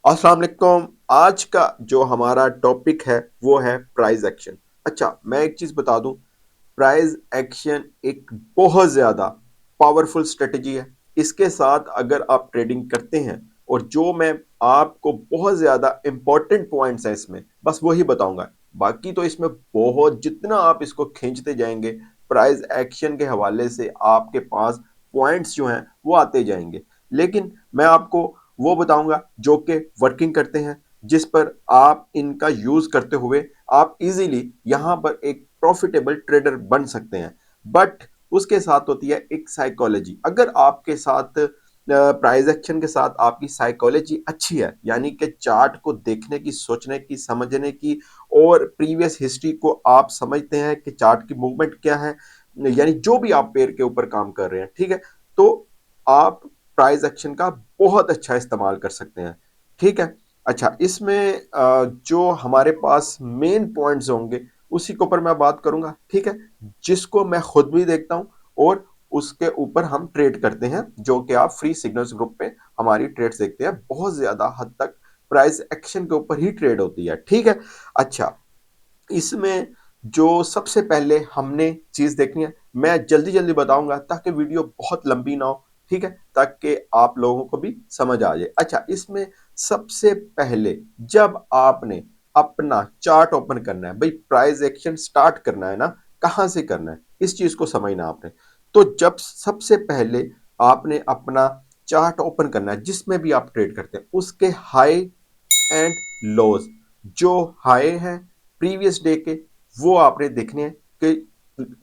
अस्सलाम वालेकुम। आज का जो हमारा टॉपिक है वो है प्राइस एक्शन। अच्छा, मैं एक चीज बता दूं, प्राइस एक्शन एक बहुत ज्यादा पावरफुल स्ट्रेटजी है। इसके साथ अगर आप ट्रेडिंग करते हैं और जो मैं आपको बहुत ज्यादा इंपॉर्टेंट पॉइंट्स हैं इसमें बस वही बताऊंगा। बाकी तो इसमें बहुत जितना आप इसको खींचते जाएंगे प्राइस एक्शन के हवाले से आपके पास पॉइंट्स जो हैं वो आते जाएंगे। लेकिन मैं आपको वो बताऊंगा जो कि वर्किंग करते हैं, जिस पर आप इनका यूज करते हुए आप इजीली यहां पर एक प्रॉफिटेबल ट्रेडर बन सकते हैं। बट उसके साथ होती है एक साइकोलॉजी। अगर आपके साथ प्राइस एक्शन के साथ आपकी साइकोलॉजी अच्छी है, यानी कि चार्ट को देखने की, सोचने की, समझने की और प्रीवियस हिस्ट्री को आप समझते हैं कि चार्ट की मूवमेंट क्या है, यानी जो भी आप पेयर के ऊपर काम कर रहे हैं, ठीक है, तो आप प्राइस एक्शन का बहुत अच्छा इस्तेमाल कर सकते हैं। ठीक है। अच्छा, इसमें जो हमारे पास मेन पॉइंट्स होंगे उसी के ऊपर मैं बात करूंगा, ठीक है, जिसको मैं खुद भी देखता हूं और उसके ऊपर हम ट्रेड करते हैं, जो कि आप फ्री सिग्नल्स ग्रुप पे हमारी ट्रेड्स देखते हैं। बहुत ज्यादा हद तक प्राइस एक्शन के ऊपर ही ट्रेड होती है, ठीक है। अच्छा, इसमें जो सबसे पहले हमने चीज देखनी है, मैं जल्दी जल्दी बताऊंगा ताकि वीडियो बहुत लंबी ना हो, ठीक है, ताकि आप लोगों को भी समझ आ जाए। अच्छा, इसमें सबसे पहले जब आपने अपना चार्ट ओपन करना है, भाई प्राइस एक्शन स्टार्ट करना है ना, कहां से करना है इस चीज को समझना आपने। तो जब सबसे पहले आपने अपना चार्ट ओपन करना है, जिसमें भी आप ट्रेड करते हैं, उसके हाई एंड लॉज, जो हाई है प्रीवियस डे के वो आपने देखने हैं कि,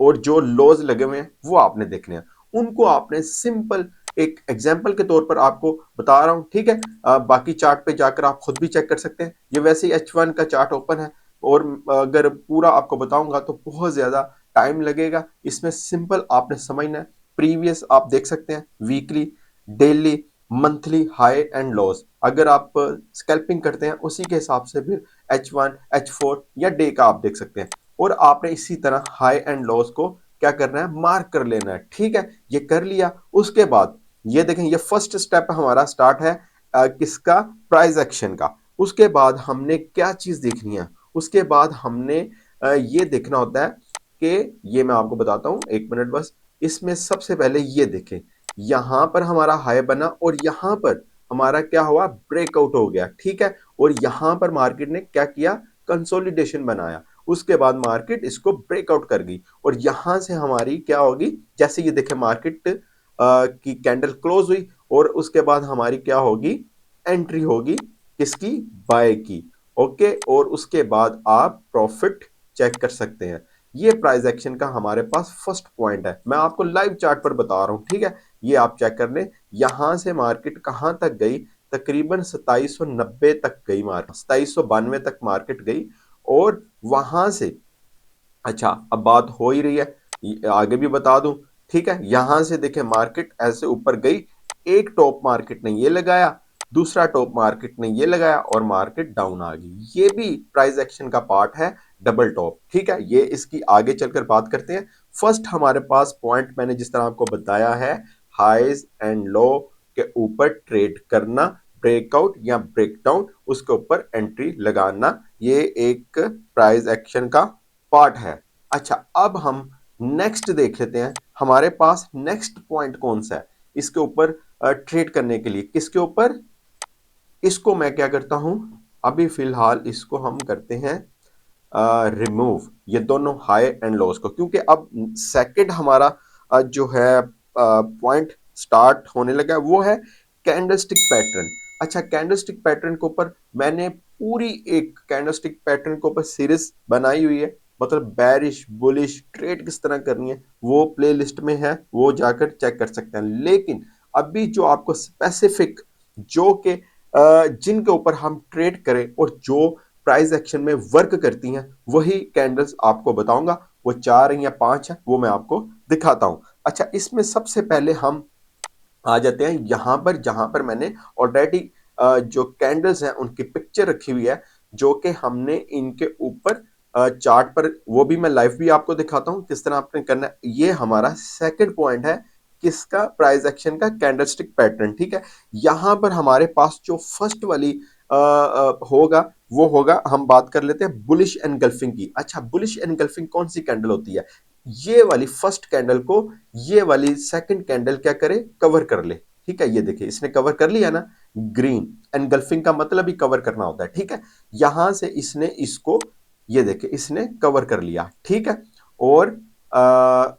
और जो लॉज लगे हुए हैं वो आपने देखने हैं। उनको आपने सिंपल एक एग्जांपल के तौर पर आपको बता रहा हूं, ठीक है। बाकी चार्ट पे जाकर आप खुद भी चेक कर सकते हैं। ये वैसे ही H1 का चार्ट ओपन है और अगर पूरा आपको बताऊंगा तो बहुत ज्यादा टाइम लगेगा। इसमें सिंपल आपने समझना है, प्रीवियस आप देख सकते हैं, weekly, daily, monthly high and loss. अगर आप स्कैल्पिंग करते हैं उसी के हिसाब से फिर H1, H4 या डे का आप देख सकते हैं। और आपने इसी तरह हाई एंड लॉस को क्या करना है, मार्क कर लेना है, ठीक है। ये कर लिया, उसके बाद ये देखें, ये फर्स्ट स्टेप हमारा स्टार्ट है किसका, प्राइस एक्शन का। उसके बाद हमने क्या चीज देखनी है, उसके बाद हमने ये देखना होता है कि, ये मैं आपको बताता हूं, एक मिनट बस। इसमें सबसे पहले ये देखें, यहां पर हमारा हाई बना और यहां पर हमारा क्या हुआ, ब्रेकआउट हो गया, ठीक है। और यहां पर मार्केट ने क्या किया, कंसोलिडेशन बनाया। उसके बाद मार्केट इसको ब्रेकआउट कर गई और यहां से हमारी क्या होगी, जैसे ये देखें मार्केट की कैंडल क्लोज हुई और उसके बाद हमारी क्या होगी, एंट्री होगी किसकी, बाय की। ओके, और उसके बाद आप प्रॉफिट चेक कर सकते हैं। ये प्राइस एक्शन का हमारे पास फर्स्ट पॉइंट है, मैं आपको लाइव चार्ट पर बता रहा हूं, ठीक है। ये आप चेक कर लें, यहां से मार्केट कहां तक गई, तकरीबन 2790 तक गई, मार्केट 2792 तक मार्केट गई। और वहां से, अच्छा अब बात हो ही रही है, आगे भी बता दूं, ठीक है। यहां से देखें मार्केट ऐसे ऊपर गई, एक टॉप मार्केट ने ये लगाया, दूसरा टॉप मार्केट ने ये लगाया और मार्केट डाउन आ गई। ये भी प्राइस एक्शन का पार्ट है, डबल टॉप, ठीक है। ये इसकी आगे चलकर बात करते हैं। फर्स्ट हमारे पास पॉइंट मैंने जिस तरह आपको बताया है, हाइज एंड लो के ऊपर ट्रेड करना, ब्रेकआउट या ब्रेकडाउन उसके ऊपर एंट्री लगाना, ये एक प्राइस एक्शन का पार्ट है। अच्छा, अब हम नेक्स्ट देख लेते हैं, हमारे पास नेक्स्ट पॉइंट कौन सा है इसके ऊपर ट्रेड करने के लिए, किसके ऊपर। इसको मैं क्या करता हूं, अभी फिलहाल इसको हम करते हैं रिमूव, ये दोनों हाई एंड लोस को, क्योंकि अब सेकंड हमारा जो है पॉइंट स्टार्ट होने लगा है, वो है कैंडलस्टिक पैटर्न। अच्छा, कैंडलस्टिक पैटर्न के ऊपर मैंने पूरी एक कैंडलस्टिक पैटर्न के ऊपर सीरीज बनाई हुई है, मतलब बैरिश बुलिश ट्रेड किस तरह करनी है वो प्लेलिस्ट में है, वो जाकर चेक कर सकते हैं। लेकिन अभी जो आपको स्पेसिफिक, जो कि जिनके ऊपर हम ट्रेड करें और जो प्राइस एक्शन में वर्क करती हैं, वही कैंडल्स आपको बताऊंगा। वो 4 या 5 है, वो मैं आपको दिखाता हूं। अच्छा, इसमें सबसे पहले हम आ जाते हैं यहां पर, जहां पर मैंने ऑलरेडी जो कैंडल्स हैं उनकी पिक्चर रखी हुई है, जो कि हमने इनके ऊपर चार्ट पर, वो भी मैं लाइव भी आपको दिखाता हूं किस तरह आपने करना है। ये हमारा सेकंड पॉइंट है, किसका, प्राइस एक्शन का कैंडलस्टिक पैटर्न, ठीक है। यहां पर हमारे पास जो फर्स्ट वाली होगा वो होगा, हम बात कर लेते हैं बुलिश एनगल्फिंग की। अच्छा, बुलिश एनगल्फिंग कौन सी कैंडल होती है? ये वाली फर्स्ट कैंडल को ये वाली सेकंड कैंडल क्या करे, कवर कर ले। ठीक है, ये देखिए इसने कवर कर लिया ना, ग्रीन एनगल्फिंग का मतलब ही कवर करना होता है। ठीक है, यहां से इसने इसको, ये देखिए इसने कवर कर लिया। ठीक है, और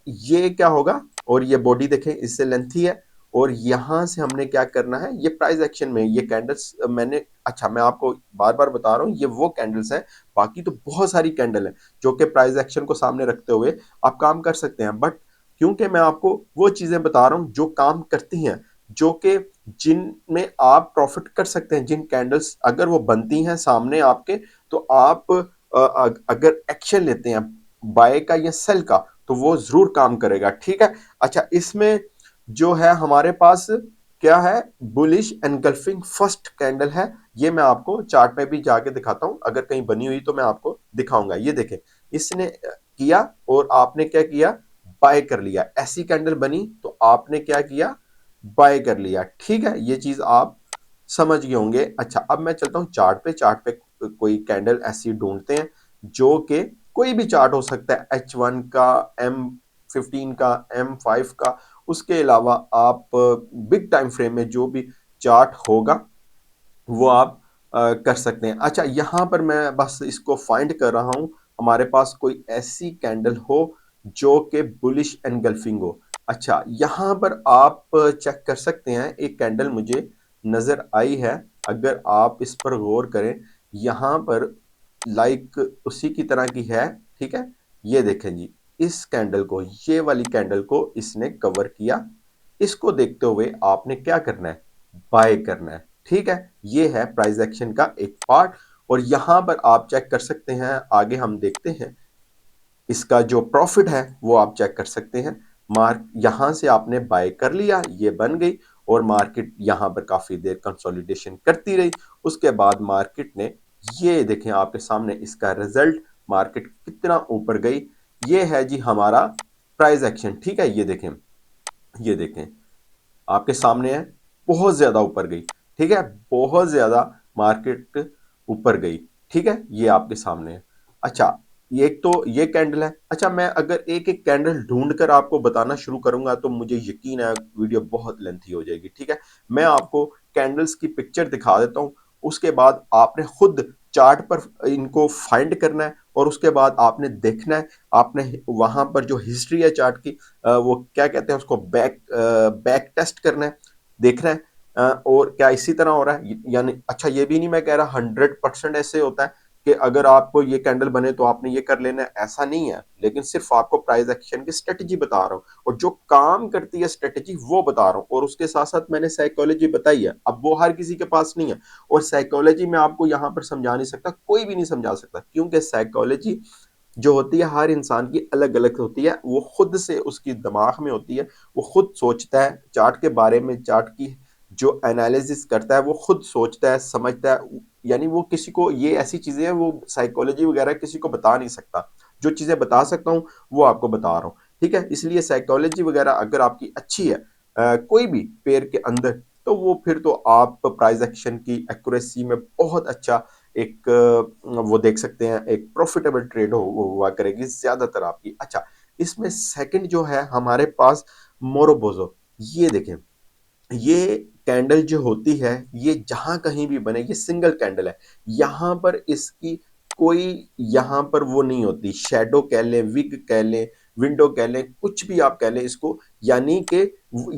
ये क्या होगा, और ये बॉडी देखें इससे लेंथी है, और यहां से हमने क्या करना है, ये प्राइस एक्शन में ये कैंडल्स मैंने, अच्छा मैं आपको बार बार बता रहा हूं ये वो कैंडल्स हैं, बाकी तो बहुत सारी कैंडल है जो कि प्राइस एक्शन को सामने रखते हुए आप काम कर सकते हैं, बट क्योंकि मैं आपको वो चीजें बता रहा हूं जो काम करती हैं, जो कि जिनमें आप प्रॉफिट कर सकते हैं, जिन कैंडल्स अगर वो बनती हैं सामने आपके, तो आप अगर एक्शन लेते हैं बाय का या सेल का, तो वो जरूर काम करेगा। ठीक है, अच्छा इसमें जो है हमारे पास क्या है, बुलिश एनगल्फिंग फर्स्ट कैंडल है। ये मैं आपको चार्ट में भी जाके दिखाता हूं, अगर कहीं बनी हुई तो मैं आपको दिखाऊंगा। ये देखें इसने किया और आपने क्या किया, बाय कर लिया। ऐसी कैंडल बनी तो आपने क्या किया, बाय कर लिया। ठीक है, ये चीज आप समझ गए होंगे। अच्छा अब मैं चलता हूँ चार्ट पे, चार्ट पे कोई कैंडल ऐसी ढूंढते हैं जो कि कोई भी चार्ट हो सकता है, H1 का, M15 का, M5 का, उसके अलावा आप बिग टाइम फ्रेम में जो भी चार्ट होगा वो आप कर सकते हैं। अच्छा यहां पर मैं बस इसको फाइंड कर रहा हूं, हमारे पास कोई ऐसी कैंडल हो जो कि बुलिश एनगल्फिंग हो। अच्छा यहां पर आप चेक कर सकते हैं, एक कैंडल मुझे नजर आई है, अगर आप इस पर गौर करें, यहां पर लाइक उसी की तरह की है। ठीक है, ये देखें जी, इस कैंडल को, ये वाली कैंडल को इसने कवर किया। इसको देखते हुए आपने क्या करना है, बाय करना है। ठीक है, ये है प्राइस एक्शन का एक पार्ट, और यहां पर आप चेक कर सकते हैं, आगे हम देखते हैं इसका जो प्रॉफिट है वो आप चेक कर सकते हैं। मार्क यहां से आपने बाय कर लिया, ये बन गई, और मार्केट यहां पर काफी देर कंसोलिडेशन करती रही। उसके बाद मार्केट ने, ये देखें आपके सामने इसका रिजल्ट, मार्केट कितना ऊपर गई। ये है जी हमारा प्राइस एक्शन। ठीक है, ये देखें आपके सामने है, बहुत ज्यादा ऊपर गई। ठीक है, बहुत ज्यादा मार्केट ऊपर गई। ठीक है, ये आपके सामने है। अच्छा ये एक तो ये कैंडल है। अच्छा मैं अगर एक एक कैंडल ढूंढ कर आपको बताना शुरू करूंगा तो मुझे यकीन है वीडियो बहुत लेंथी हो जाएगी। ठीक है, मैं आपको कैंडल्स की पिक्चर दिखा देता हूं, उसके बाद आपने खुद चार्ट पर इनको फाइंड करना है, और उसके बाद आपने देखना है, आपने वहां पर जो हिस्ट्री है चार्ट की, वो क्या कहते हैं उसको, बैक टेस्ट करना है, देखना है और क्या इसी तरह हो रहा है, यानी अच्छा ये भी नहीं मैं कह रहा 100% ऐसे होता है कि अगर आपको ये कैंडल बने तो आपने ये कर लेना है, ऐसा नहीं है, लेकिन सिर्फ आपको प्राइस एक्शन की स्ट्रेटेजी बता रहा हूँ, और जो काम करती है स्ट्रेटेजी वो बता रहा हूँ, और उसके साथ साथ मैंने साइकोलॉजी बताई है, अब वो हर किसी के पास नहीं है, और साइकोलॉजी में आपको यहाँ पर समझा नहीं सकता, कोई भी नहीं समझा सकता, क्योंकि साइकोलॉजी जो होती है हर इंसान की अलग अलग होती है, वो खुद से उसकी दिमाग में होती है, वो खुद सोचता है चार्ट के बारे में, चार्ट की जो एनालिसिस करता है वो खुद सोचता है, समझता है, यानी वो किसी को, ये ऐसी चीजें हैं वो साइकोलॉजी वगैरह किसी को बता नहीं सकता, जो चीजें बता सकता हूँ वो आपको बता रहा हूँ। ठीक है, इसलिए साइकोलॉजी वगैरह अगर आपकी अच्छी है कोई भी पेयर के अंदर, तो वो फिर तो आप प्राइस एक्शन की एक्यूरेसी में बहुत अच्छा एक वो देख सकते हैं, एक प्रॉफिटेबल ट्रेड हुआ करेगी ज्यादातर आपकी। अच्छा इसमें सेकंड जो है हमारे पास मोरोबोजो, ये देखें, ये कैंडल जो होती है, ये जहां कहीं भी बने, ये सिंगल कैंडल है, यहां पर इसकी कोई यहां पर वो नहीं होती, शेडो कह लें, विग कह लें, विंडो कह लें, कुछ भी आप कह लें इसको, यानी कि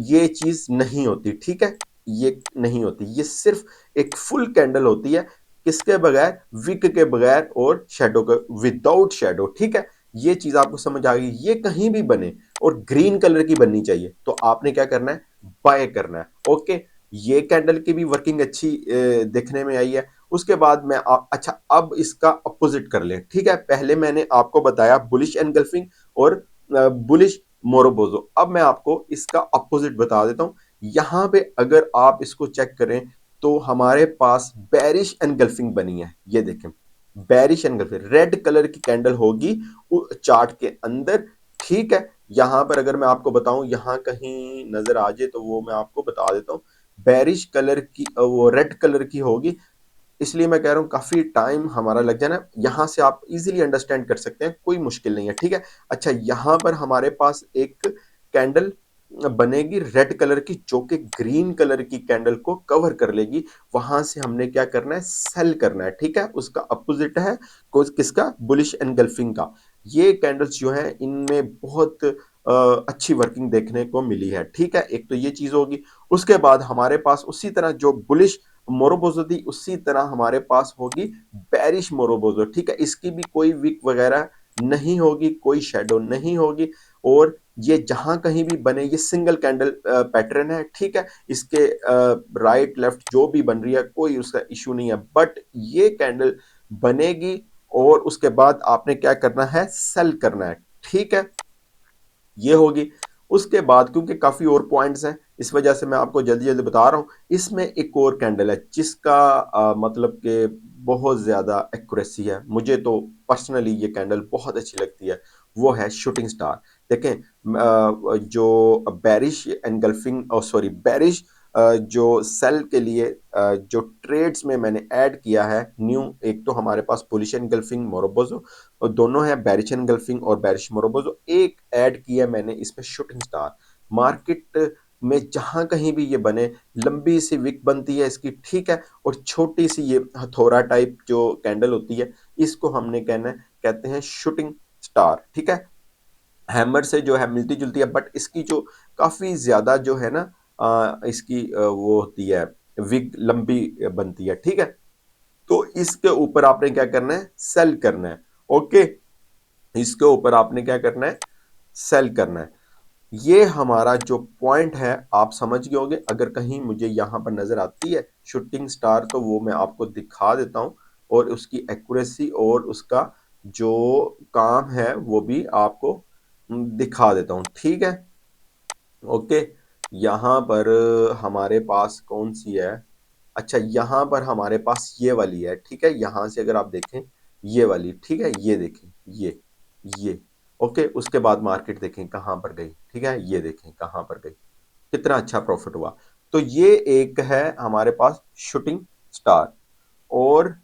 ये चीज नहीं होती। ठीक है, ये नहीं होती, ये सिर्फ एक फुल कैंडल होती है, किसके बगैर, विग के बगैर और शेडो के, विदाउट शेडो। ठीक है, ये चीज आपको समझ आ गई, ये कहीं भी बने और ग्रीन कलर की बननी चाहिए, तो आपने क्या करना है, बाय करना है। ओके, ये कैंडल की भी वर्किंग अच्छी देखने में आई है। उसके बाद मैं अच्छा अब इसका अपोजिट कर लें। ठीक है, पहले मैंने आपको बताया बुलिश एनगल्फिंग और बुलिश मोरोबोजो, अब मैं आपको इसका अपोजिट बता देता हूं। यहां पे अगर आप इसको चेक करें तो हमारे पास बेरिश एनगल्फिंग बनी है, ये देखें, बेरिश एनगल्फिंग रेड कलर की कैंडल होगी चार्ट के अंदर। ठीक है, यहां पर अगर मैं आपको बताऊं, यहां कहीं नजर आ जाए तो वो मैं आपको बता देता हूं, बेरिश कलर की वो रेड कलर की होगी, इसलिए मैं कह रहा हूँ काफ़ी टाइम हमारा लग जाना, यहाँ से आप इज़िली अंडरस्टैंड कर सकते हैं, कोई मुश्किल नहीं है, ठीक है? अच्छा, यहाँ पर हमारे पास एक कैंडल बनेगी रेड कलर की, जो कि ग्रीन कलर की कैंडल को कवर कर लेगी। वहाँ से हमने क्या करना है? सेल करना है, ठीक है? उसका अपोज़िट है किसका? बुलिश एनगल्फिंग का। ये कैंडल्स जो हैं, इनमें बहुत अच्छी वर्किंग देखने को मिली है, ठीक है? एक तो ये चीज़ होगी। उसके बाद हमारे पास उसी तरह जो बुलिश मोरोबोजो थी, उसी तरह हमारे पास होगी बेरिश मोरोबोजो, ठीक है? इसकी भी कोई विक वगैरह नहीं होगी, कोई शैडो नहीं होगी, और ये जहां कहीं भी बने, ये सिंगल कैंडल पैटर्न है, ठीक है? इसके राइट लेफ्ट जो भी बन रही है, कोई उसका इशू नहीं है, बट ये कैंडल बनेगी और उसके बाद आपने क्या करना है? सेल करना है, ठीक है? ये होगी। उसके बाद क्योंकि काफ़ी और पॉइंट्स हैं, इस वजह से मैं आपको जल्दी-जल्दी बता रहा हूँ। इसमें एक और कैंडल है जिसका मतलब कि बहुत ज़्यादा एक्यूरेसी है। मुझे तो पर्सनली ये कैंडल बहुत अच्छी लगती है, वो है शूटिंग स्टार। देखें जो बेरिश एनगल्फिंग सॉरी बेरिश जो सेल के लिए जो ट्रेड्स में मैंने ऐड किया है न्यू, एक तो हमारे पास बुलिश एनगल्फिंग मोरोबोजो, और दोनों है बेरिश एनगल्फिंग और बेरिश मोरोबोजो। एक ऐड किया मैंने इसमें शूटिंग स्टार। मार्केट में जहां कहीं भी ये बने, लंबी सी विक बनती है इसकी, ठीक है, और छोटी सी ये हथौड़ा टाइप जो कैंडल होती है, इसको हमने कहते हैं शूटिंग स्टार, ठीक है? हैमर से जो है मिलती जुलती है, बट इसकी जो काफी ज्यादा जो है ना इसकी वो होती है, विग लंबी बनती है, ठीक है? तो इसके ऊपर आपने क्या करना है? सेल करना है, ओके? इसके ऊपर आपने क्या करना है? सेल करना है। ये हमारा जो पॉइंट है, आप समझ गए होंगे। अगर कहीं मुझे यहां पर नजर आती है शूटिंग स्टार, तो वो मैं आपको दिखा देता हूं, और उसकी एक्यूरेसी और उसका जो काम है वो भी आपको दिखा देता हूं, ठीक है? ओके। यहां पर हमारे पास कौन सी है? अच्छा, यहां पर हमारे पास ये वाली है, ठीक है? यहां से अगर आप देखें, ये वाली, ठीक है? ये देखें, ये ओके। उसके बाद मार्केट देखें कहां पर गई, ठीक है? ये देखें कहां पर गई, कितना अच्छा प्रॉफिट हुआ। तो ये एक है हमारे पास शूटिंग स्टार। और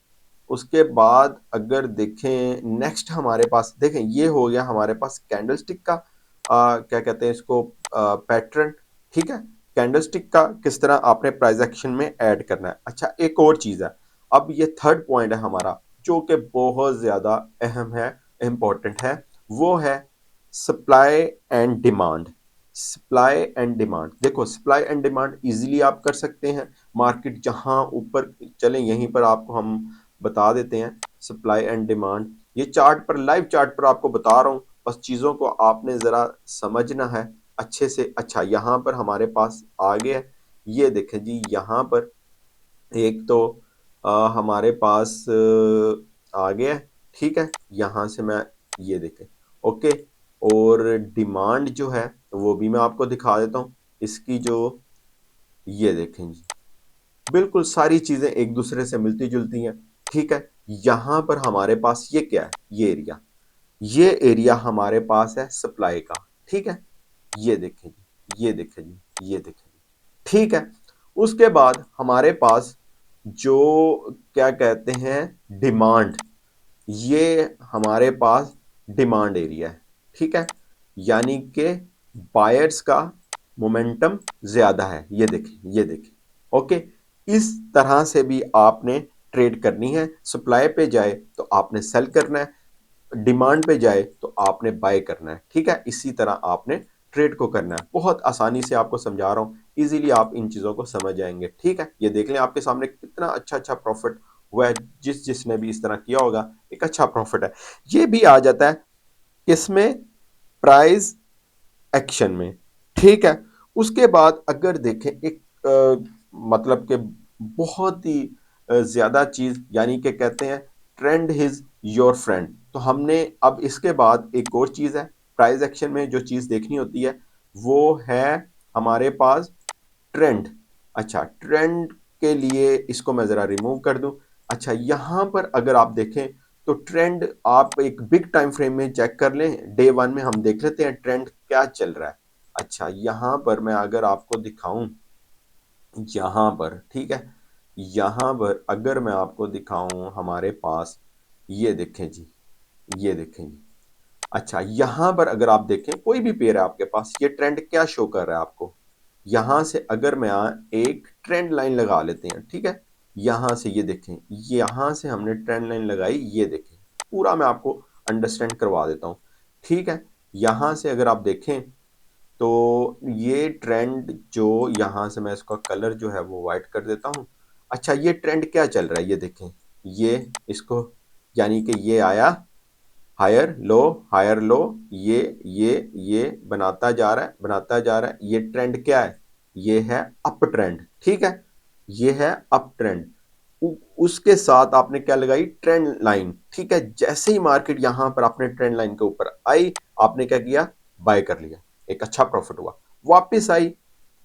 उसके बाद अगर देखें नेक्स्ट हमारे पास, देखें ये हो गया हमारे पास कैंडलस्टिक का क्या कहते हैं इसको, पैटर्न, ठीक है? कैंडलस्टिक का किस तरह आपने प्राइस एक्शन में ऐड करना है। अच्छा, एक और चीज है, अब ये थर्ड पॉइंट है हमारा, जो कि बहुत ज्यादा अहम है, इंपॉर्टेंट है, वो है supply and demand. Supply and demand, देखो सप्लाई एंड डिमांड इजीली आप कर सकते हैं। मार्केट जहां ऊपर चले, यहीं पर आपको हम बता देते हैं सप्लाई एंड डिमांड। ये चार्ट पर, लाइव चार्ट पर आपको बता रहा हूँ, बस चीज़ों को आपने ज़रा समझना है अच्छे से। अच्छा, यहाँ पर हमारे पास आ गया है, ये देखें जी, यहाँ पर एक तो हमारे पास आ गया है, ठीक है? यहाँ से मैं ये देखें, ओके। और डिमांड जो है वो भी मैं आपको दिखा देता हूँ, इसकी जो, ये देखें जी, बिल्कुल सारी चीजें एक दूसरे से मिलती जुलती हैं, ठीक है? यहां पर हमारे पास ये क्या है? ये एरिया हमारे पास है सप्लाई का, ठीक है? ये देखें जी, ये देखें जी, ये देखें जी, ठीक है? उसके बाद हमारे पास जो क्या कहते हैं, डिमांड, ये हमारे पास डिमांड एरिया है, ठीक है? यानी कि बायर्स का मोमेंटम ज्यादा है, ये देखें, ये देखें, ओके। इस तरह से भी आपने ट्रेड करनी है। सप्लाई पे जाए तो आपने सेल करना है, डिमांड पे जाए तो आपने बाय करना है, ठीक है? इसी तरह आपने ट्रेड को करना है। बहुत आसानी से आपको समझा रहा हूं, इजीली आप इन चीजों को समझ जाएंगे, ठीक है? ये देख लें आपके सामने कितना अच्छा अच्छा प्रॉफिट हुआ है। जिसने भी इस तरह किया होगा, एक अच्छा प्रॉफिट है। ये भी आ जाता है किसमें? प्राइस एक्शन में, ठीक है? उसके बाद अगर देखें एक मतलब कि बहुत ही ज्यादा चीज, यानी कि कहते हैं ट्रेंड इज योर फ्रेंड। तो हमने अब इसके बाद एक और चीज है, प्राइस एक्शन में जो चीज देखनी होती है, वो है हमारे पास ट्रेंड। अच्छा, ट्रेंड के लिए इसको मैं जरा रिमूव कर दूं। अच्छा, यहां पर अगर आप देखें तो ट्रेंड आप एक बिग टाइम फ्रेम में चेक कर लें, डे वन में हम देख लेते हैं ट्रेंड क्या चल रहा है। अच्छा, यहां पर मैं अगर आपको दिखाऊं, यहां पर, ठीक है, यहां पर अगर मैं आपको दिखाऊं हमारे पास, ये देखें जी, ये देखें जी। अच्छा, यहां पर अगर आप देखें कोई भी पेयर है आपके पास, ये ट्रेंड क्या शो कर रहा है आपको। यहां से अगर मैं एक ट्रेंड लाइन लगा लेते हैं, ठीक है। यहां से ये देखें, यहां से हमने ट्रेंड लाइन लगाई, ये देखें, पूरा मैं आपको अंडरस्टैंड करवा देता हूं, ठीक है। यहां से अगर आप देखें तो ये ट्रेंड जो, यहां से मैं इसका कलर जो है वो वाइट कर देता हूं। अच्छा, ये ट्रेंड क्या चल रहा है, ये देखें, ये इसको, यानी कि ये आया हायर लो, हायर लो, ये बनाता जा रहा है, बनाता जा रहा है। ये ट्रेंड क्या है, ये है अप ट्रेंड, ठीक है, ये है अप ट्रेंड। उसके साथ आपने क्या लगाई, ट्रेंड लाइन, ठीक है। जैसे ही मार्केट यहां पर आपने ट्रेंड लाइन के ऊपर आई, आपने क्या किया, बाय कर लिया, एक अच्छा प्रॉफिट हुआ। वापस आई,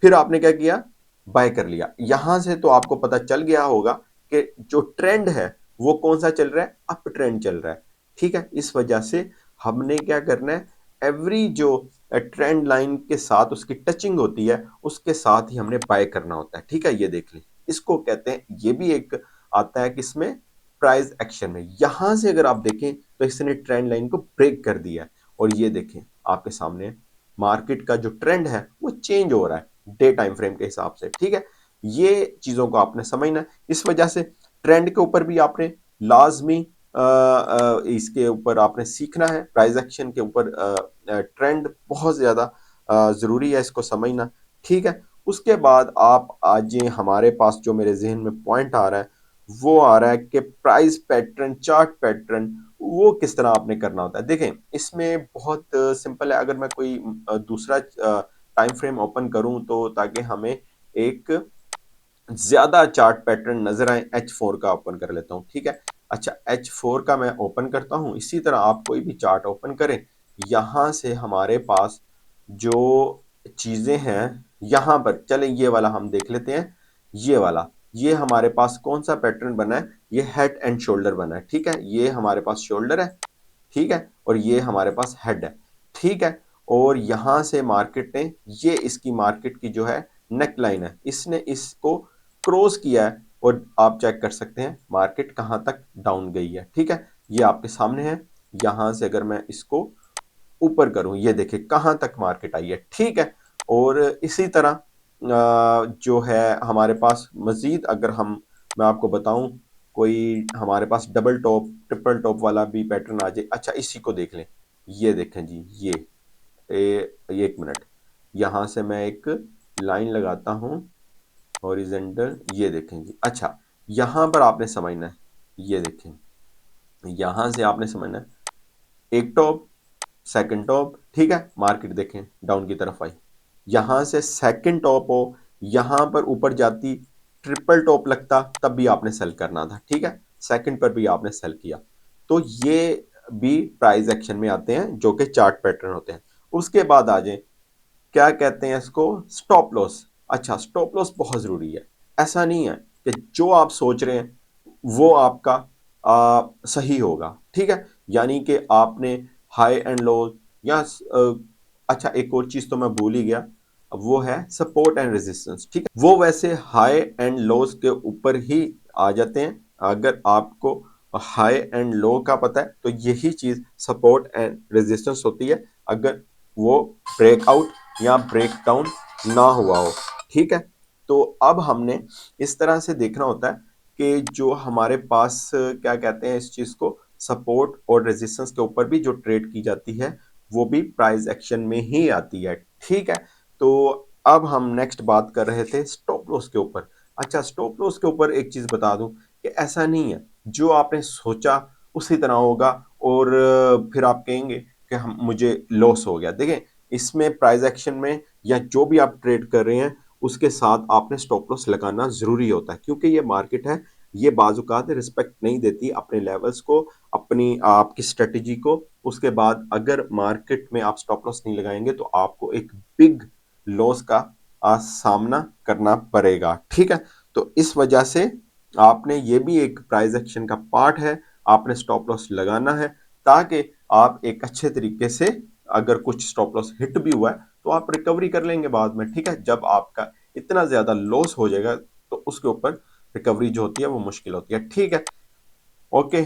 फिर आपने क्या किया, बाय कर लिया। यहां से तो आपको पता चल गया होगा कि जो ट्रेंड है वो कौन सा चल रहा है, अप ट्रेंड चल रहा है, ठीक है। इस वजह से हमने क्या करना है, एवरी जो ट्रेंड लाइन के साथ उसकी टचिंग होती है, उसके साथ ही हमने बाय करना होता है, ठीक है। ये देख लें, इसको कहते हैं, ये भी एक आता है किसमें, प्राइस एक्शन में। यहां से अगर आप देखें तो इसने ट्रेंड लाइन को ब्रेक कर दिया है, और ये देखें आपके सामने मार्केट का जो ट्रेंड है वो चेंज हो रहा है डे टाइम फ्रेम के हिसाब से, ठीक है। ये चीजों को आपने समझना है। इस वजह से ट्रेंड के ऊपर भी आपने लाजमी इसके ऊपर आपने सीखना है, प्राइस एक्शन के ऊपर ट्रेंड बहुत ज्यादा जरूरी है इसको समझना, ठीक है। उसके बाद आप आज हमारे पास जो मेरे जहन में पॉइंट आ रहा है, वो आ रहा है कि प्राइस पैटर्न, चार्ट पैटर्न, वो किस तरह आपने करना होता है। देखें, इसमें बहुत सिंपल है। अगर मैं कोई दूसरा टाइम फ्रेम ओपन करूं तो ताकि हमें एक ज्यादा चार्ट पैटर्न नजर आए, H4 का ओपन कर लेता हूं, ठीक है। अच्छा, H4 का मैं ओपन करता हूं। इसी तरह आप कोई भी चार्ट ओपन करें, यहां से हमारे पास जो चीजें हैं, यहां पर चलें, ये वाला हम देख लेते हैं। ये वाला, ये हमारे पास कौन सा पैटर्न बना है, ये हेड एंड शोल्डर बना है, ठीक है। ये हमारे पास शोल्डर है, ठीक है, और ये हमारे पास हेड है, ठीक है। और यहां से मार्केट ने, ये इसकी मार्केट की जो है नेक लाइन है, इसने इसको क्रॉस किया है, और आप चेक कर सकते हैं मार्केट कहां तक डाउन गई है, ठीक है। ये आपके सामने है। यहां से अगर मैं इसको ऊपर करूं, ये देखिए कहां तक मार्केट आई है, ठीक है। और इसी तरह जो है हमारे पास मजीद, अगर हम, मैं आपको बताऊं, कोई हमारे पास डबल टॉप, ट्रिपल टॉप वाला भी पैटर्न आ जाए। अच्छा, इसी को देख लें, ये देखें जी, ये एक मिनट, यहां से मैं एक लाइन लगाता हूं हॉरिजेंटल, ये देखें जी। अच्छा, यहां पर आपने समझना है, ये देखें, यहां से आपने समझना है, एक टॉप, सेकंड टॉप, ठीक है, मार्केट देखें डाउन की तरफ आई। यहां से सेकंड टॉप हो, यहां पर ऊपर जाती, ट्रिपल टॉप लगता, तब भी आपने सेल करना था, ठीक है। सेकंड पर भी आपने सेल किया। तो ये भी प्राइस एक्शन में आते हैं, जो कि चार्ट पैटर्न होते हैं। उसके बाद आ जाए, क्या कहते हैं इसको, स्टॉप लॉस। अच्छा, स्टॉप लॉस बहुत जरूरी है। ऐसा नहीं है कि जो आप सोच रहे हैं वो आपका सही होगा, ठीक है। यानी कि आपने हाई एंड लो, या अच्छा, एक और चीज तो मैं भूल ही गया, वो है सपोर्ट एंड रेजिस्टेंस, ठीक है। वो वैसे हाई एंड लोज के ऊपर ही आ जाते हैं। अगर आपको हाई एंड लो का पता है तो यही चीज सपोर्ट एंड रेजिस्टेंस होती है, अगर वो ब्रेकआउट या ब्रेक डाउन ना हुआ हो, ठीक है। तो अब हमने इस तरह से देखना होता है कि जो हमारे पास क्या कहते हैं इस चीज को, सपोर्ट और रेजिस्टेंस के ऊपर भी जो ट्रेड की जाती है वो भी प्राइस एक्शन में ही आती है, ठीक है। तो अब हम नेक्स्ट बात कर रहे थे स्टॉप लॉस के ऊपर। अच्छा, स्टॉप लॉस के ऊपर एक चीज बता दूं कि ऐसा नहीं है जो आपने सोचा उसी तरह होगा, और फिर आप कहेंगे कि हम, मुझे लॉस हो गया। देखें, इसमें प्राइस एक्शन में या जो भी आप ट्रेड कर रहे हैं उसके साथ आपने स्टॉप लॉस लगाना जरूरी होता है, क्योंकि ये मार्केट है, ये बाजुकात रिस्पेक्ट नहीं देती अपने लेवल्स को, अपनी आपकी स्ट्रेटेजी को। उसके बाद अगर मार्केट में आप स्टॉप लॉस नहीं लगाएंगे तो आपको एक बिग लॉस का सामना करना पड़ेगा, ठीक है। तो इस वजह से आपने, ये भी एक प्राइस एक्शन का पार्ट है, आपने स्टॉप लॉस लगाना है, ताकि आप एक अच्छे तरीके से, अगर कुछ स्टॉप लॉस हिट भी हुआ है तो आप रिकवरी कर लेंगे बाद में, ठीक है। जब आपका इतना ज्यादा लॉस हो जाएगा तो उसके ऊपर रिकवरी जो होती है वो मुश्किल होती है। ठीक है, ओके।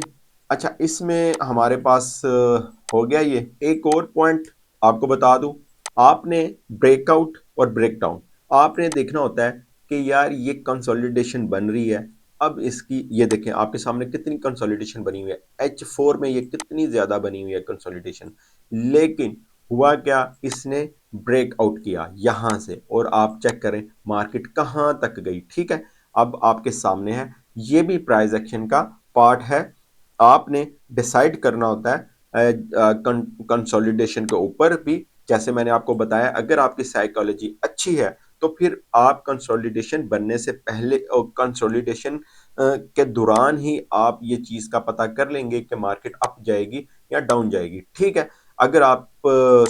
अच्छा, इसमें हमारे पास हो गया ये। एक और पॉइंट आपको बता दूं, आपने ब्रेकआउट और ब्रेकडाउन आपने देखना होता है कि यार ये कंसोलिडेशन बन रही है। अब इसकी ये देखें आपके सामने कितनी कंसोलिडेशन बनी हुई है, H4 में ये कितनी ज्यादा बनी हुई है कंसोलिडेशन। लेकिन हुआ क्या, इसने ब्रेकआउट किया यहां से और आप चेक करें मार्केट कहां तक गई। ठीक है, अब आपके सामने है, ये भी प्राइस एक्शन का पार्ट है। आपने डिसाइड करना होता है कंसोलिडेशन के ऊपर भी। जैसे मैंने आपको बताया, अगर आपकी साइकोलॉजी अच्छी है तो फिर आप कंसोलिडेशन बनने से पहले और कंसोलिडेशन के दौरान ही आप ये चीज का पता कर लेंगे कि मार्केट अप जाएगी या डाउन जाएगी। ठीक है, अगर आप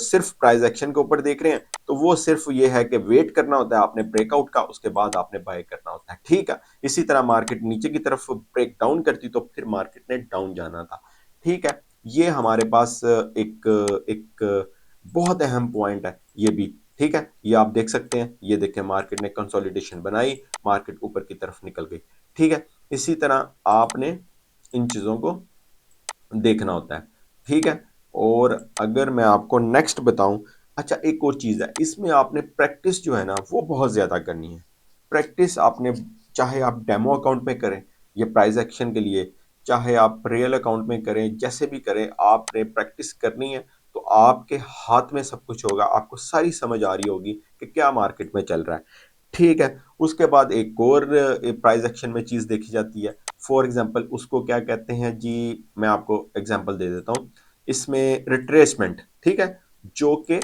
सिर्फ प्राइस एक्शन के ऊपर देख रहे हैं तो वो सिर्फ ये है कि वेट करना होता है आपने ब्रेकआउट का, उसके बाद आपने बाय करना होता है। ठीक है, इसी तरह मार्केट नीचे की तरफ ब्रेक डाउन करती तो फिर मार्केट ने डाउन जाना था। ठीक है, ये हमारे पास एक एक बहुत अहम पॉइंट है ये भी। ठीक है, ये आप देख सकते हैं, ये देखें मार्केट ने कंसोलिडेशन बनाई, मार्केट ऊपर की तरफ निकल गई। ठीक है, इसी तरह आपने इन चीजों को देखना होता है। ठीक है, और अगर मैं आपको नेक्स्ट बताऊं, अच्छा एक और चीज है, इसमें आपने प्रैक्टिस जो है ना वो बहुत ज्यादा करनी है। प्रैक्टिस आपने, चाहे आप डेमो अकाउंट में करें ये प्राइस एक्शन के लिए, चाहे आप रियल अकाउंट में करें, जैसे भी करें आपने प्रैक्टिस करनी है। तो आपके हाथ में सब कुछ होगा, आपको सारी समझ आ रही होगी कि क्या मार्केट में चल रहा है। ठीक है, उसके बाद एक और प्राइस एक्शन में चीज देखी जाती है। फॉर एग्जांपल उसको क्या कहते हैं जी, मैं आपको एग्जांपल दे देता हूं। इसमें रिट्रेसमेंट, ठीक है, जो कि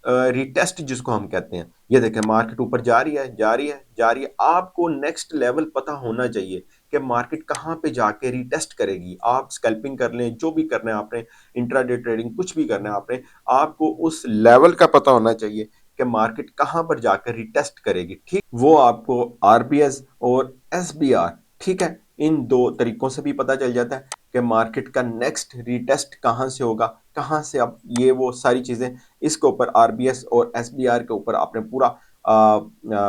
रिटेस्ट जिसको हम कहते हैं। ये देखें मार्केट ऊपर जा रही है, जा रही है, जा रही है। आपको नेक्स्ट लेवल पता होना चाहिए कि मार्केट कहाँ पे जाके रिटेस्ट करेगी। आप स्कैल्पिंग कर लें, जो भी करना है आपने, इंट्राडे ट्रेडिंग कुछ भी करना है आपने, आपको उस लेवल का पता होना चाहिए कि मार्केट कहां पर जाकर रिटेस्ट करेगी। ठीक, वो आपको आरबीएस और एसबीआर, ठीक है, इन दो तरीकों से भी पता चल जाता है कि मार्केट का नेक्स्ट रिटेस्ट कहां से होगा, कहां से। अब ये वो सारी चीजें इसके ऊपर आरबीएस और एसबीआर के ऊपर आपने पूरा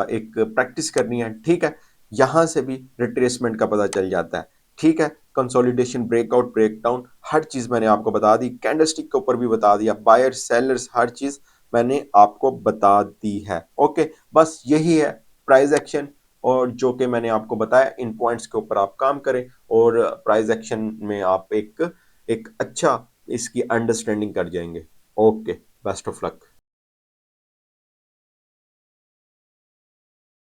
एक प्रैक्टिस करनी है। ठीक है, यहां से भी रिट्रेसमेंट का पता चल जाता है। ठीक है, कंसोलिडेशन, ब्रेकआउट, ब्रेकडाउन, हर चीज मैंने आपको बता दी। कैंडलस्टिक के ऊपर भी बता दिया, बायर्स सेलर्स हर चीज मैंने आपको बता दी है। ओके, बस यही है प्राइस एक्शन, और जो कि मैंने आपको बताया इन पॉइंट्स के ऊपर आप काम करें और प्राइस एक्शन में आप एक एक अच्छा इसकी अंडरस्टैंडिंग कर जाएंगे। Okay, best of luck.